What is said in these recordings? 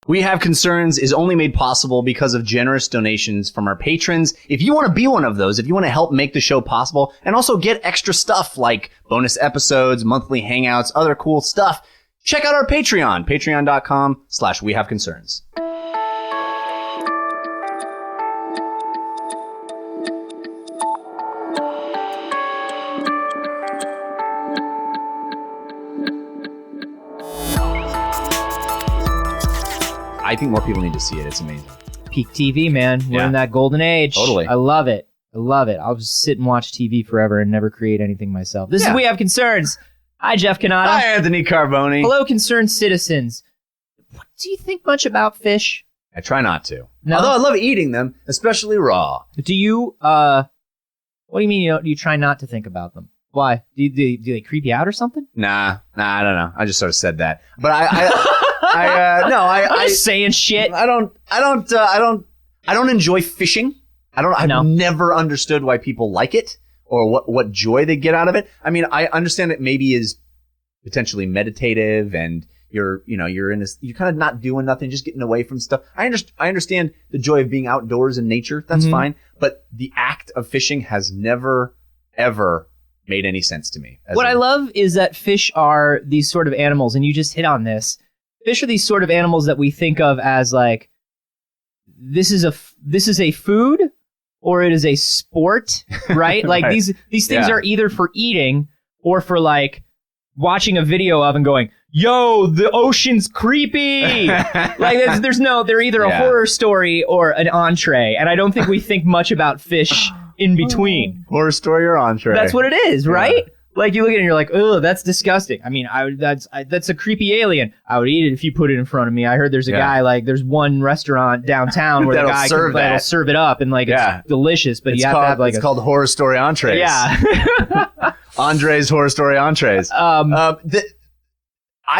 We Have Concerns is only made possible because of generous donations from our patrons. If you want to be one of those, if you want to help make the show possible and also get extra stuff like bonus episodes, monthly hangouts, other cool stuff, check out our Patreon, patreon.com/wehaveconcerns. I think more people need to see it. It's amazing. Peak TV, man. We're in that golden age. Totally. I love it. I'll just sit and watch TV forever and never create anything myself. This is We Have Concerns. Hi, Jeff Canada. Hi, Anthony Carboni. Hello, concerned citizens. Do you think much about fish? I try not to. No? Although I love eating them, especially raw. Do you, what do you mean do you try not to think about them? Why? Do they creep you out or something? Nah, I don't know. I just sort of said that. But I'm just saying shit. I don't enjoy fishing. I've never understood why people like it or what joy they get out of it. I mean, I understand it maybe is potentially meditative and you're kind of not doing nothing, just getting away from stuff. I understand the joy of being outdoors in nature. That's fine. But the act of fishing has never, ever made any sense to me. What I love is that fish are these sort of animals, and you just hit on this. Fish are these sort of animals that we think of as like, this is a food or it is a sport, right? Like Right. these things are either for eating or for like watching a video of and going, yo, the ocean's creepy. Like they're either a horror story or an entree. And I don't think we think much about fish in between. Horror story or entree. That's what it is, right? Like you look at it and you're like, oh, that's disgusting. I mean, that's a creepy alien. I would eat it if you put it in front of me. I heard there's a guy, like there's one restaurant downtown where the guy that'll serve it up and like it's delicious, but you have to have like it's called Horror Story Entrees. Yeah. Andre's Horror Story Entrees. I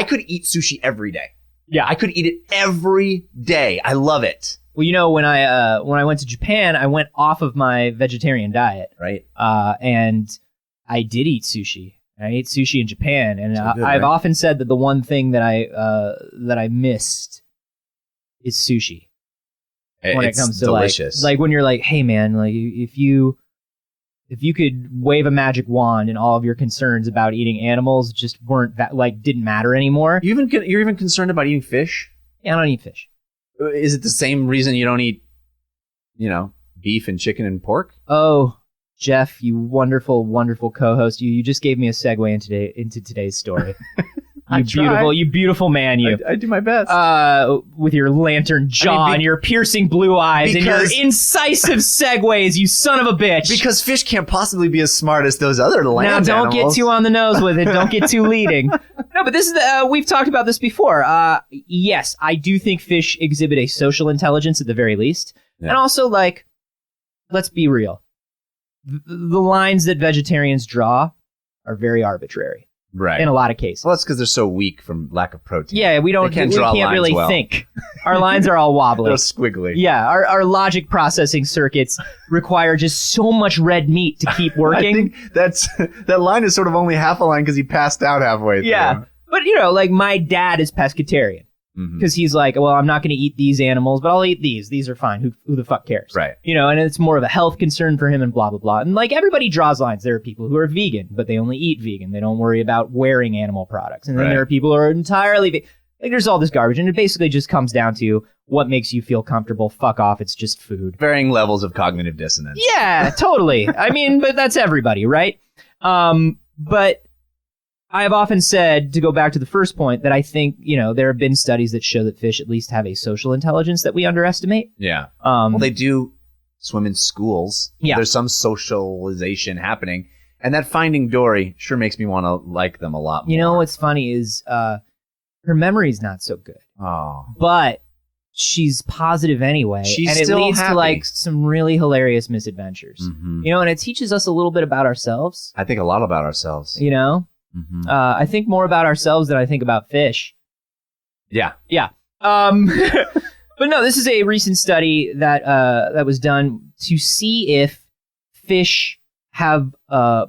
could eat sushi every day. Yeah. I could eat it every day. I love it. Well, when I went to Japan, I went off of my vegetarian diet. Right. And I did eat sushi. I ate sushi in Japan, and So good, I've right? often said that the one thing that I missed is sushi. When it's it comes to delicious. like when you're like, hey man, like if you could wave a magic wand and all of your concerns about eating animals just weren't that didn't matter anymore. you're even concerned about eating fish? Yeah, I don't eat fish. Is it the same reason you don't eat, beef and chicken and pork? Oh, Jeff, you wonderful, wonderful co-host. You just gave me a segue into today's story. You beautiful man, you. I do my best. With your lantern jaw and your piercing blue eyes and your incisive segues, you son of a bitch. Because fish can't possibly be as smart as those other land Now, don't animals. get too on the nose with it. Don't get too leading. No, but this is we've talked about this before. Yes, I do think fish exhibit a social intelligence at the very least. Yeah. And also, let's be real. The lines that vegetarians draw are very arbitrary. Right. In a lot of cases. Well, that's because they're so weak from lack of protein. Yeah, we can't really well. think. Our lines are all wobbly. They're squiggly. Yeah, our logic processing circuits require just so much red meat to keep working. I think that line is sort of only half a line because he passed out halfway through. Yeah, but my dad is pescatarian because he's like, well, I'm not going to eat these animals, but I'll eat these. These are fine. Who the fuck cares? Right. And it's more of a health concern for him and blah, blah, blah. And everybody draws lines. There are people who are vegan, but they only eat vegan. They don't worry about wearing animal products. And then there are people who are entirely vegan. There's all this garbage. And it basically just comes down to what makes you feel comfortable. Fuck off. It's just food. Varying levels of cognitive dissonance. Yeah, totally. I mean, but that's everybody, right? But I have often said, to go back to the first point, that I think, there have been studies that show that fish at least have a social intelligence that we underestimate. Yeah. Well, they do swim in schools. Yeah. There's some socialization happening. And that Finding Dory sure makes me want to like them a lot more. What's funny is her memory's not so good. Oh. But she's positive anyway. She's and it still leads happy. to some really hilarious misadventures. Mm-hmm. And it teaches us a little bit about ourselves. I think a lot about ourselves. Mm-hmm. I think more about ourselves than I think about fish. Yeah. Yeah. But no, this is a recent study that was done to see if fish have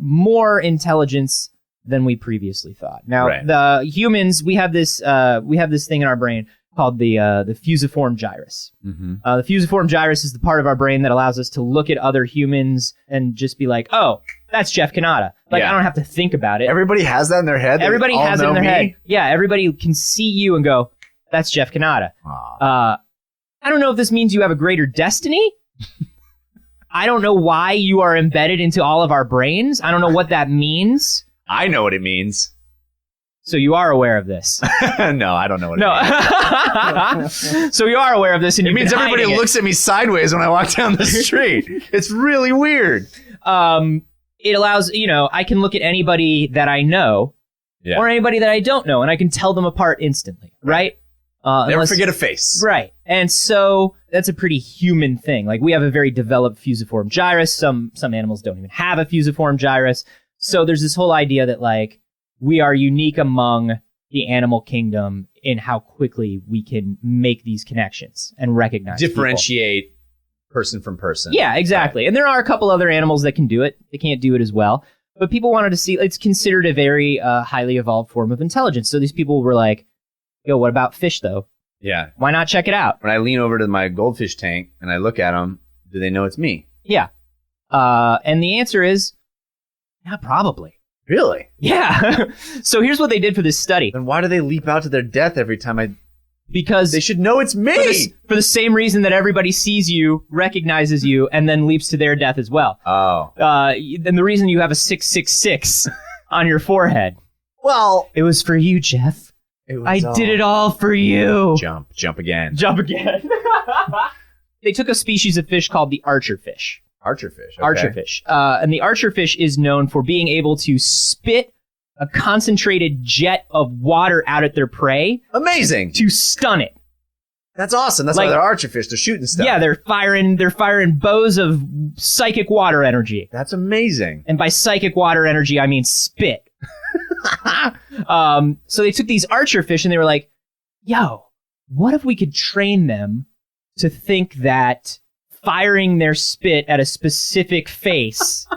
more intelligence than we previously thought. Now, the humans, we have this thing in our brain called the fusiform gyrus. Mm-hmm. The fusiform gyrus is the part of our brain that allows us to look at other humans and just be like, oh, that's Jeff Kanata. Like, Yeah. I don't have to think about it. Everybody has that in their head. They Everybody all has it know in their me? head. Yeah, everybody can see you and go, that's Jeff Kanata. Aw. I don't know if this means you have a greater destiny. I don't know why you are embedded into all of our brains. I don't know what that means. I know what it means. So you are aware of this. No, I don't know what it means. No. So you are aware of this, and It means everybody looks at me sideways when I walk down the street. It's really weird. It allows, I can look at anybody that I know or anybody that I don't know, and I can tell them apart instantly, right? Never forget a face. Right. And so that's a pretty human thing. Like, we have a very developed fusiform gyrus. Some animals don't even have a fusiform gyrus. So there's this whole idea that, like, we are unique among the animal kingdom in how quickly we can make these connections and recognize Differentiate people. person from person. Yeah, exactly. Right. And there are a couple other animals that can do it. They can't do it as well. But people wanted to see, it's considered a very highly evolved form of intelligence. So these people were like, yo, what about fish, though? Yeah. Why not check it out? When I lean over to my goldfish tank and I look at them, do they know it's me? Yeah. And the answer is, yeah, probably. Really? Yeah. So here's what they did for this study. Then why do they leap out to their death every time Because they should know it's me! For the same reason that everybody sees you, recognizes you, and then leaps to their death as well. Oh. And the reason you have a 666 on your forehead. Well, it was for you, Jeff. I did it all for you. Jump again. Jump again. They took a species of fish called the archerfish. Archerfish. Okay. Archerfish. And the archerfish is known for being able to spit a concentrated jet of water out at their prey. Amazing. To stun it. That's awesome. That's why they're archerfish. They're shooting stuff. Yeah, they're firing bows of psychic water energy. That's amazing. And by psychic water energy, I mean spit. So they took these archerfish and they were like, yo, what if we could train them to think that firing their spit at a specific face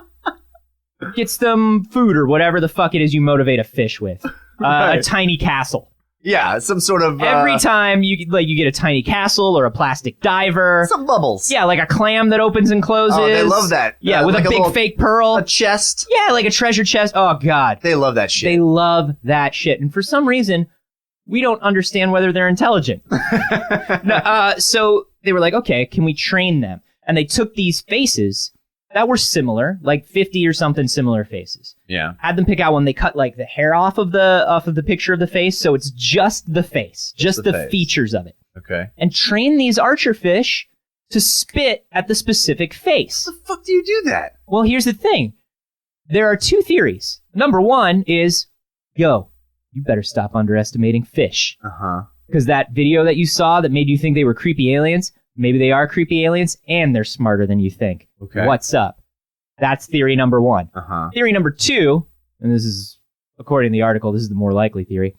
gets them food or whatever the fuck it is you motivate a fish with. Right. A tiny castle. Yeah, some sort of... Every time you get a tiny castle or a plastic diver. Some bubbles. Yeah, like a clam that opens and closes. Oh, they love that. Yeah, with like a big fake pearl. A chest. Yeah, like a treasure chest. Oh, God. They love that shit. They love that shit. And for some reason, we don't understand whether they're intelligent. So they were like, okay, can we train them? And they took these faces that were similar, like 50 or something similar faces. Yeah. Had them pick out one. They cut like the hair off of the picture of the face, so it's just the face, just the face. Features of it. Okay. And train these archerfish to spit at the specific face. How the fuck do you do that? Well, here's the thing. There are two theories. Number one is, yo, you better stop underestimating fish. Uh-huh. Because that video that you saw that made you think they were creepy aliens, maybe they are creepy aliens, and they're smarter than you think. Okay. What's up? That's theory number one. Uh-huh. Theory number two, and this is, according to the article, this is the more likely theory.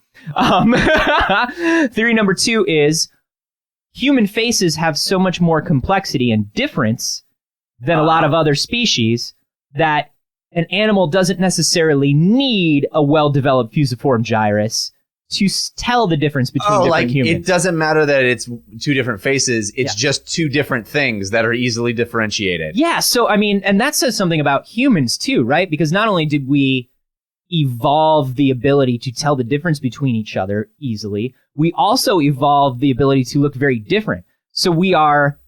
Theory number two is human faces have so much more complexity and difference than a lot of other species that an animal doesn't necessarily need a well-developed fusiform gyrus to tell the difference between different humans. It doesn't matter that it's two different faces. It's just two different things that are easily differentiated. Yeah, so, I mean, and that says something about humans, too, right? Because not only did we evolve the ability to tell the difference between each other easily, we also evolved the ability to look very different. So we are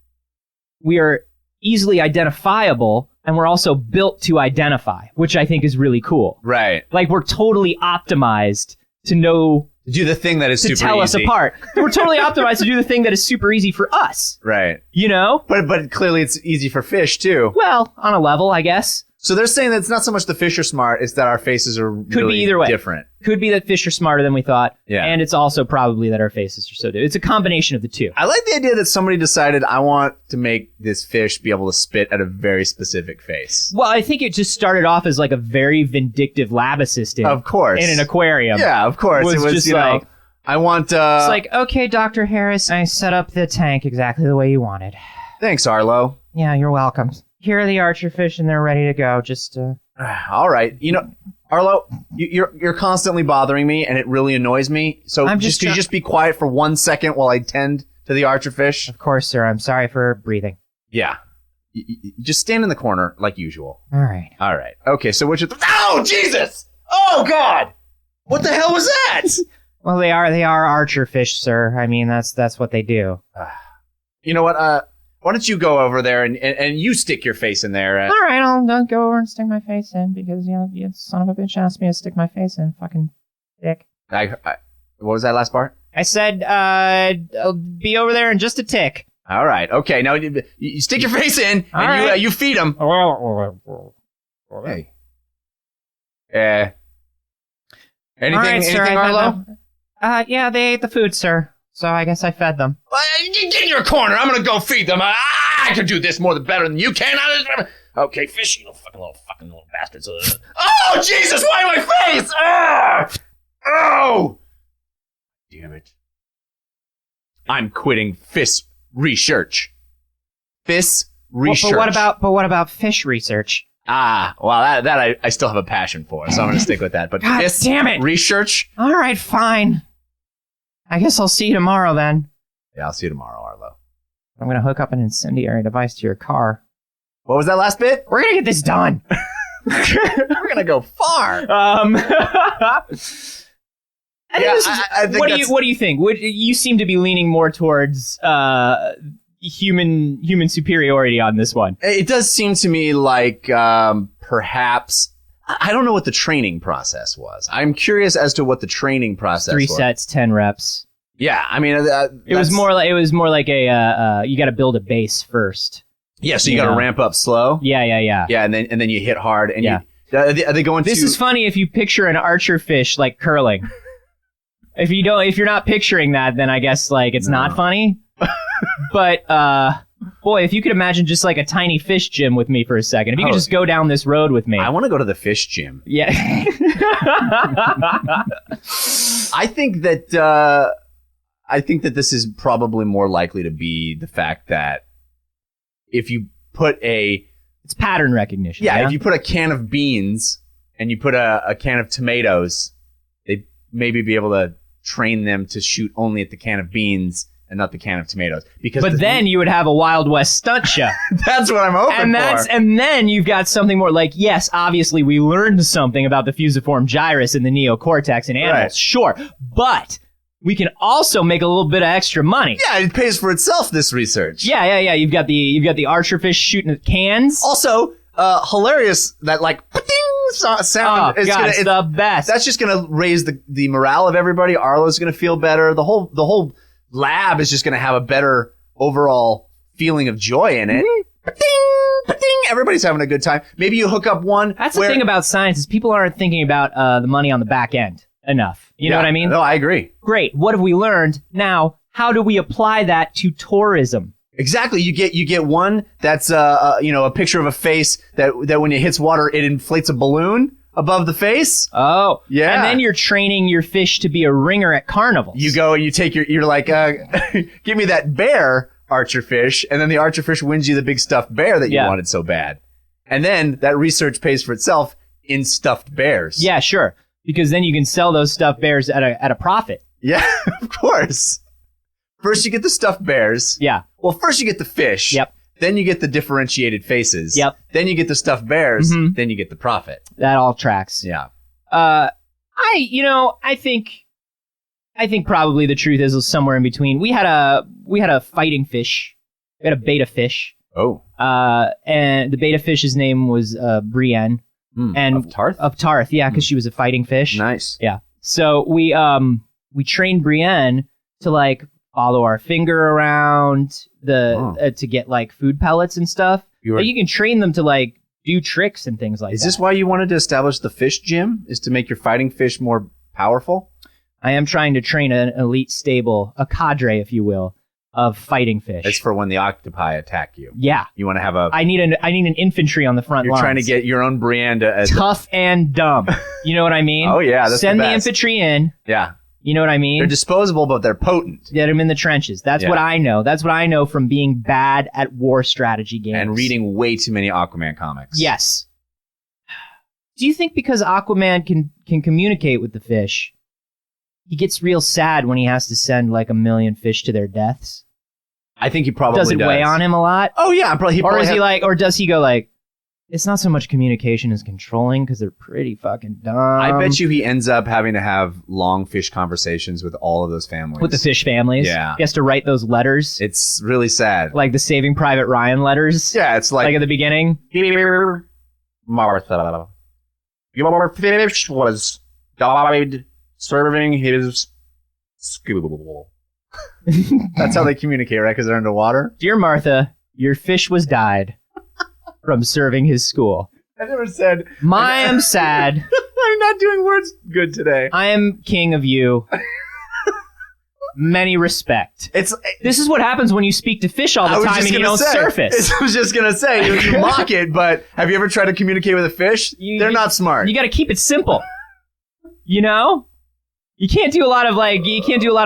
easily identifiable, and we're also built to identify, which I think is really cool. Right. Like, we're totally optimized to know... To do the thing that is super easy. To tell us apart. We're totally optimized to do the thing that is super easy for us. Right. You know? But clearly it's easy for fish, too. Well, on a level, I guess. So they're saying that it's not so much the fish are smart, it's that our faces are really be either way. different. Could be that fish are smarter than we thought. Yeah. And it's also probably that our faces are so different. It's a combination of the two. I like the idea that somebody decided, I want to make this fish be able to spit at a very specific face. Well, I think it just started off as like a very vindictive lab assistant. Of course. In an aquarium. Yeah, of course. It was just you know, like... I want... It's like, okay, Dr. Harris, I set up the tank exactly the way you wanted. Thanks, Arlo. Yeah, you're welcome. Here are the archerfish, and they're ready to go. Just, All right. You know, Arlo, you're constantly bothering me, and it really annoys me. So could you just be quiet for 1 second while I tend to the Archerfish? Of course, sir. I'm sorry for breathing. Yeah. Just stand in the corner like usual. All right. Okay, so what oh, Jesus! Oh, God! What the hell was that? Well, they are Archerfish, sir. I mean, that's what they do. You know what? Why don't you go over there and you stick your face in there? All right, I'll go over and stick my face in because, you son of a bitch asked me to stick my face in. Fucking dick. What was that last part? I said, I'll be over there in just a tick. All right. Okay. Now you stick your face in and right. you feed him. Hey. Anything, right, sir, Arlo? Yeah, they ate the food, sir. So I guess I fed them. Get in your corner. I'm going to go feed them. I can do this more better than you can. Okay, fish, you fucking little bastards. Oh, Jesus, why my face? Oh! Damn it. I'm quitting fish research. Fish research. But what about fish research? Well, that I still have a passion for, so I'm going to stick with that. But God damn it! Research? All right, fine. I guess I'll see you tomorrow then. Yeah, I'll see you tomorrow, Arlo. I'm going to hook up an incendiary device to your car. What was that last bit? We're going to get this done. We're going to go far. I think what do you think? You seem to be leaning more towards human superiority on this one. It does seem to me like perhaps I don't know what the training process was. I'm curious as to what the training process was. 3 sets, 10 reps. Yeah, I mean, it was more like a you got to build a base first. Yeah, so you got to ramp up slow. Yeah. Yeah, and then you hit hard. And are they going? This is funny if you picture an Archerfish like curling. If you're not picturing that, then I guess like it's not funny. But boy, if you could imagine just like a tiny fish gym with me for a second, if you could just go down this road with me. I want to go to the fish gym. Yeah. I think that this is probably more likely to be the fact that if you put it's pattern recognition. Yeah, if you put a can of beans and you put a can of tomatoes, they'd maybe be able to train them to shoot only at the can of beans and not the can of tomatoes. But then you would have a Wild West stunt show. That's what I'm hoping for. And then you've got something more like, yes, obviously we learned something about the fusiform gyrus in the neocortex in animals. Right. Sure. But we can also make a little bit of extra money. Yeah, it pays for itself, this research. Yeah. You've got the Archerfish shooting at cans. Also, hilarious that like sound. Oh, God, it's the best. That's just going to raise the morale of everybody. Arlo's going to feel better. The whole lab is just going to have a better overall feeling of joy in it. Mm-hmm. Everybody's having a good time. Maybe you hook up one. That's the thing about science is people aren't thinking about the money on the back end enough. You know what I mean? No, I agree. Great. What have we learned? Now, how do we apply that to tourism? Exactly. You get one that's a picture of a face that when it hits water it inflates a balloon above the face. Oh, yeah. And then you're training your fish to be a ringer at carnivals. You go and you take you're like, give me that bear, Archerfish, and then the Archerfish wins you the big stuffed bear that you wanted so bad. And then that research pays for itself in stuffed bears. Yeah, sure. Because then you can sell those stuffed bears at a profit. Yeah, of course. First you get the stuffed bears. Yeah. Well, first you get the fish. Yep. Then you get the differentiated faces. Yep. Then you get the stuffed bears. Mm-hmm. Then you get the profit. That all tracks. Yeah. I think probably the truth is somewhere in between. We had a fighting fish. We had a beta fish. Oh. And the beta fish's name was Brienne. And of Tarth? Of Tarth, yeah, because she was a fighting fish. Nice. Yeah. So we trained Brienne to like follow our finger around to get like food pellets and stuff. You can train them to like do tricks and things like that. Is this why you wanted to establish the fish gym? Is to make your fighting fish more powerful? I am trying to train an elite stable, a cadre, if you will, of fighting fish. It's for when the octopi attack you. Yeah. You want to have a... I need an infantry on the front lines. You're trying to get your own Brienne to... Tough and dumb. You know what I mean? Oh, yeah. That's Send the the infantry in. Yeah. You know what I mean? They're disposable, but they're potent. Get them in the trenches. That's what I know. That's what I know from being bad at war strategy games. And reading way too many Aquaman comics. Yes. Do you think because Aquaman can communicate with the fish, he gets real sad when he has to send like 1 million fish to their deaths? I think he probably does. It weigh on him a lot? Oh yeah, or does he go like, it's not so much communication as controlling because they're pretty fucking dumb. I bet you he ends up having to have long fish conversations with all of those families. With the fish families? Yeah. He has to write those letters. It's really sad. Like the Saving Private Ryan letters? Yeah, it's like at the beginning? Dear Martha, your fish was died serving his school. That's how they communicate, right? Because they're underwater. Dear Martha, your fish was died from serving his school. I never said... I am sad. I'm not doing words good today. I am king of you. Many respect. This is what happens when you speak to fish all the time and you don't surface. I was just going to say, you mock it, but have you ever tried to communicate with a fish? They're not smart. You got to keep it simple. You know? You can't do a lot of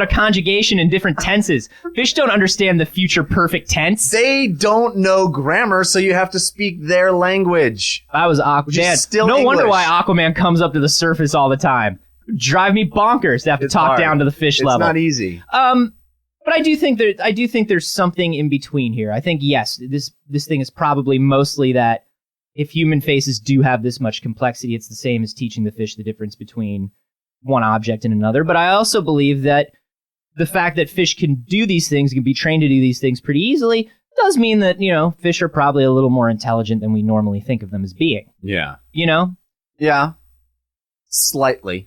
conjugation in different tenses. Fish don't understand the future perfect tense. They don't know grammar, so you have to speak their language. That was Aquaman. No wonder why Aquaman comes up to the surface all the time. Drive me bonkers to have to talk down to the fish level. It's not easy. But I do think there's something in between here. I think yes, this thing is probably mostly that if human faces do have this much complexity, it's the same as teaching the fish the difference between one object and another. But I also believe that the fact that fish can do these things, can be trained to do these things pretty easily, does mean that, fish are probably a little more intelligent than we normally think of them as being. Yeah. Yeah. Slightly.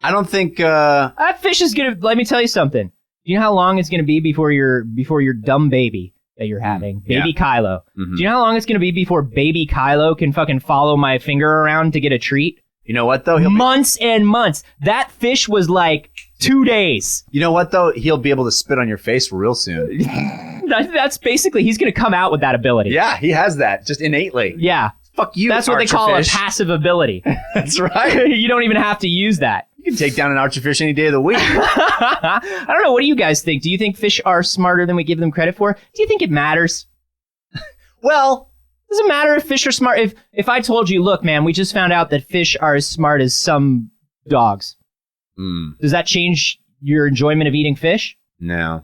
I don't think that fish is gonna, let me tell you something. Do you know how long it's gonna be before your dumb baby that you're having, baby Kylo? Mm-hmm. Do you know how long it's gonna be before baby Kylo can fucking follow my finger around to get a treat? You know what, though? Months and months. That fish was like 2 days. You know what, though? He'll be able to spit on your face real soon. That's basically, he's going to come out with that ability. Yeah, he has that, just innately. Yeah. Fuck you, That's what they call a passive ability. That's right. You don't even have to use that. You can take down an Archerfish any day of the week. I don't know. What do you guys think? Do you think fish are smarter than we give them credit for? Do you think it matters? Well... Does it matter if fish are smart? If I told you, look, man, we just found out that fish are as smart as some dogs. Does that change your enjoyment of eating fish? No,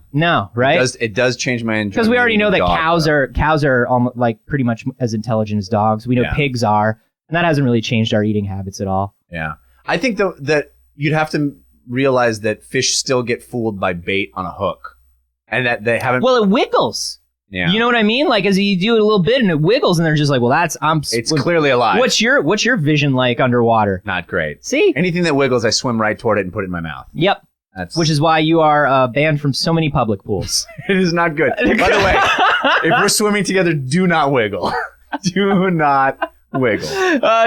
right? It does change my enjoyment. Because we already know that cows are almost like pretty much as intelligent as dogs. We know pigs are, and that hasn't really changed our eating habits at all. Yeah, I think though that you'd have to realize that fish still get fooled by bait on a hook, and that they haven't. Well, it wiggles. Yeah. You know what I mean? Like, as you do it a little bit and it wiggles, and they're just like, well, it's clearly alive. What's your vision like underwater? Not great. See? Anything that wiggles, I swim right toward it and put it in my mouth. Yep. Which is why you are banned from so many public pools. It is not good. By the way, if we're swimming together, do not wiggle. Do not wiggle.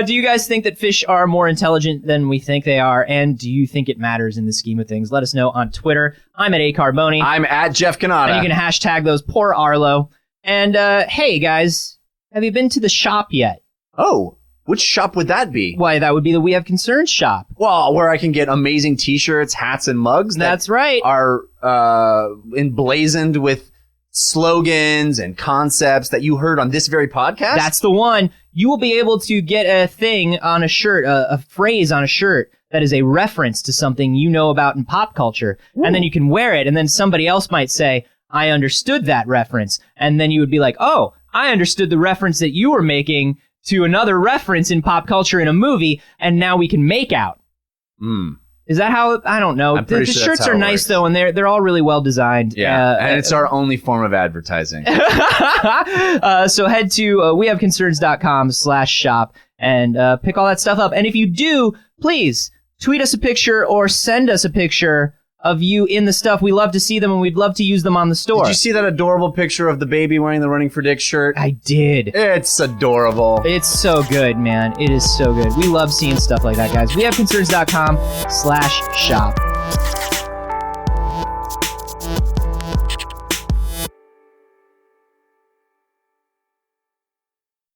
Do you guys think that fish are more intelligent than we think they are? And do you think it matters in the scheme of things? Let us know on Twitter. I'm at @Carboni. I'm at Jeff Canada. And you can hashtag those poor Arlo. And hey, guys, have you been to the shop yet? Oh, which shop would that be? Why, that would be the We Have Concerns shop. Well, where I can get amazing T-shirts, hats, and mugs. That's right. Are emblazoned with slogans and concepts that you heard on this very podcast. That's the one. You will be able to get a thing on a shirt, a phrase on a shirt that is a reference to something you know about in pop culture. Ooh. And then you can wear it, and then somebody else might say, I understood that reference. And then you would be like, oh, I understood the reference that you were making to another reference in pop culture in a movie, and now we can make out. Is that how? I don't know. The shirts are nice, though, and they're all really well designed. Yeah, and it's our only form of advertising. So head to wehaveconcerns.com/shop and pick all that stuff up. And if you do, please tweet us a picture or send us a picture of you in the stuff. We love to see them, and we'd love to use them on the store. Did you see that adorable picture of the baby wearing the Running for Dick shirt? I did. It's adorable. It's so good, man. It is so good. We love seeing stuff like that, guys. Wehaveconcerns.com/shop.